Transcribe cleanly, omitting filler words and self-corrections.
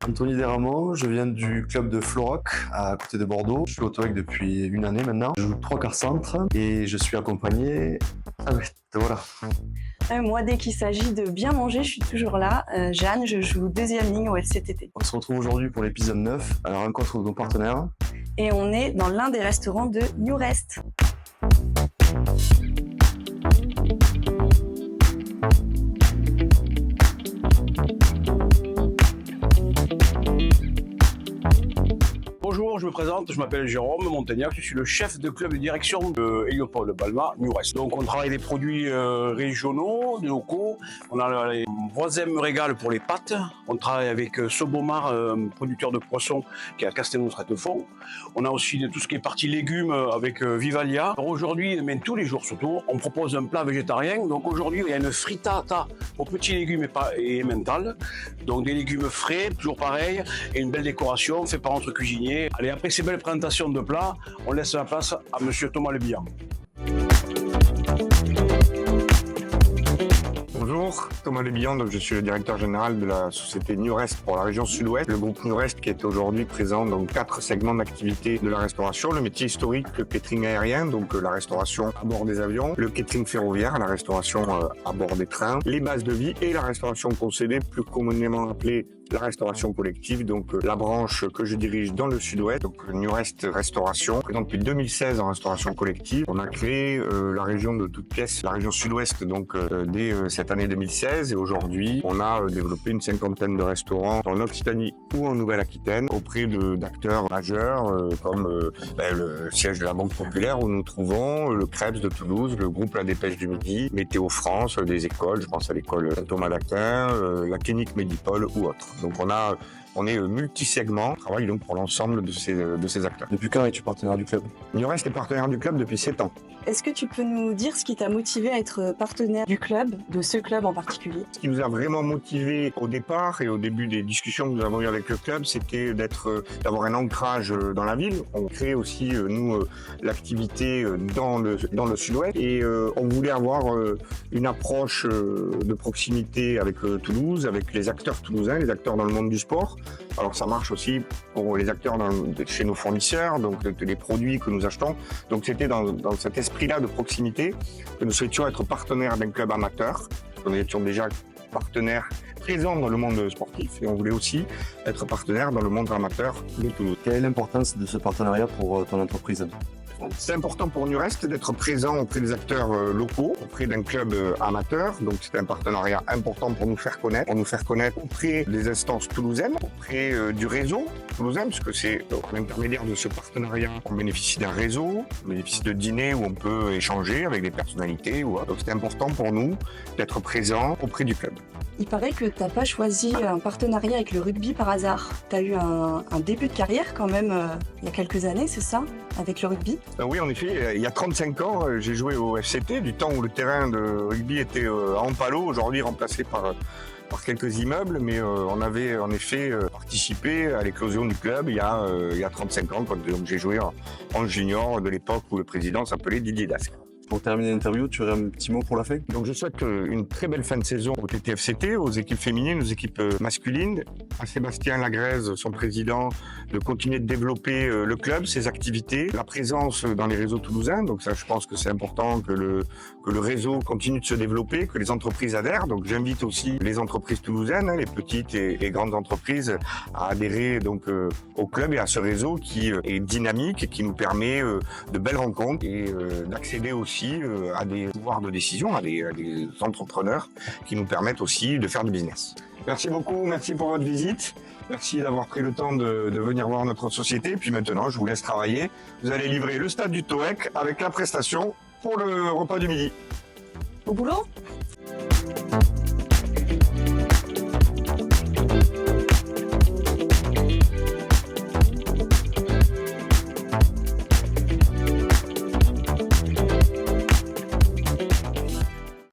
Anthony Desrameaux, je viens du club de Floroc à côté de Bordeaux. Je suis au TOEIC depuis une année maintenant. Je joue 3 quarts centre et je suis accompagné. Voilà. Moi, dès qu'il s'agit de bien manger, je suis toujours là. Jeanne, je joue deuxième ligne au FCTT. On se retrouve aujourd'hui pour l'épisode 9 à la rencontre de nos partenaires. Et on est dans l'un des restaurants de New Rest. Bonjour, je me présente, je m'appelle Jérôme Montagnac, je suis le chef de club de direction de Héliopold Balma New Rest. Donc on travaille des produits régionaux, des locaux, on a les voisins me régalent pour les pâtes, on travaille avec Sobomar, producteur de poissons qui est à Castelnau-Traitefond. On a aussi tout ce qui est partie légumes avec Vivalia. Aujourd'hui, mais tous les jours surtout, on propose un plat végétarien. Donc aujourd'hui, il y a une frittata aux petits légumes et emmental. Donc des légumes frais, toujours pareil, et une belle décoration faite par notre cuisinier. Allez, après ces belles présentations de plats, on laisse la place à monsieur Thomas Lebihan. Bonjour, Thomas Lebihan, donc je suis le directeur général de la société New Rest pour la région sud-ouest. Le groupe New Rest qui est aujourd'hui présent dans 4 segments d'activité de la restauration. Le métier historique, le catering aérien, donc la restauration à bord des avions, le catering ferroviaire, la restauration à bord des trains, les bases de vie et la restauration concédée, plus communément appelée la restauration collective, donc la branche que je dirige dans le sud-ouest, donc New Rest Restauration, présent depuis 2016 en restauration collective. On a créé la région de toutes pièces, la région sud-ouest, donc dès cette année 2016, et aujourd'hui on a développé une 50aine de restaurants en Occitanie ou en Nouvelle-Aquitaine auprès d'acteurs majeurs comme le siège de la Banque Populaire où nous trouvons le Krebs de Toulouse, le groupe La Dépêche du Midi, Météo France, des écoles, je pense à l'école Thomas d'Aquin, la clinique Medipol ou autres. Donc on est multi-segment, on travaille donc pour l'ensemble de ces acteurs. Depuis quand es-tu partenaire du club? New Rest est partenaire du club depuis 7 ans. Est-ce que tu peux nous dire ce qui t'a motivé à être partenaire du club, de ce club en particulier? Ce qui nous a vraiment motivé au départ et au début des discussions que nous avons eues avec le club, c'était d'avoir un ancrage dans la ville. On crée aussi, nous, l'activité dans le sud-ouest et on voulait avoir une approche de proximité avec Toulouse, avec les acteurs toulousains, les acteurs dans le monde du sport. Alors ça marche aussi pour les acteurs chez nos fournisseurs, donc les produits que nous achetons. Donc c'était dans cet esprit-là de proximité que nous souhaitions être partenaires d'un club amateur. Nous étions déjà partenaires présents dans le monde sportif et on voulait aussi être partenaires dans le monde amateur de Toulouse. Quelle est l'importance de ce partenariat pour ton entreprise? C'est important pour New Rest d'être présent auprès des acteurs locaux, auprès d'un club amateur. Donc c'est un partenariat important pour nous faire connaître auprès des instances toulousaines, auprès du réseau toulousain, puisque c'est à l'intermédiaire de ce partenariat qu'on bénéficie d'un réseau, on bénéficie de dîners où on peut échanger avec des personnalités. Donc c'est important pour nous d'être présent auprès du club. Il paraît que tu n'as pas choisi un partenariat avec le rugby par hasard. Tu as eu un début de carrière quand même il y a quelques années, c'est ça, avec le rugby? Oui, en effet, il y a 35 ans, j'ai joué au FCT, du temps où le terrain de rugby était à Ampalo, aujourd'hui remplacé par quelques immeubles, mais on avait en effet participé à l'éclosion du club il y a 35 ans, donc j'ai joué en junior de l'époque où le président s'appelait Didier Dasque. Pour terminer l'interview, tu aurais un petit mot pour la fin? Donc je souhaite une très belle fin de saison au TTFCT, aux équipes féminines, aux équipes masculines. À Sébastien Lagrèze, son président, de continuer de développer le club, ses activités, la présence dans les réseaux toulousains. Donc ça, je pense que c'est important que le réseau continue de se développer, que les entreprises adhèrent. Donc j'invite aussi les entreprises toulousaines, les petites et grandes entreprises, à adhérer donc au club et à ce réseau qui est dynamique et qui nous permet de belles rencontres et d'accéder aussi à des pouvoirs de décision, à des entrepreneurs qui nous permettent aussi de faire du business. Merci beaucoup, merci pour votre visite. Merci d'avoir pris le temps de venir voir notre société. Puis maintenant, je vous laisse travailler. Vous allez livrer le stade du TOEIC avec la prestation pour le repas du midi. Au boulot?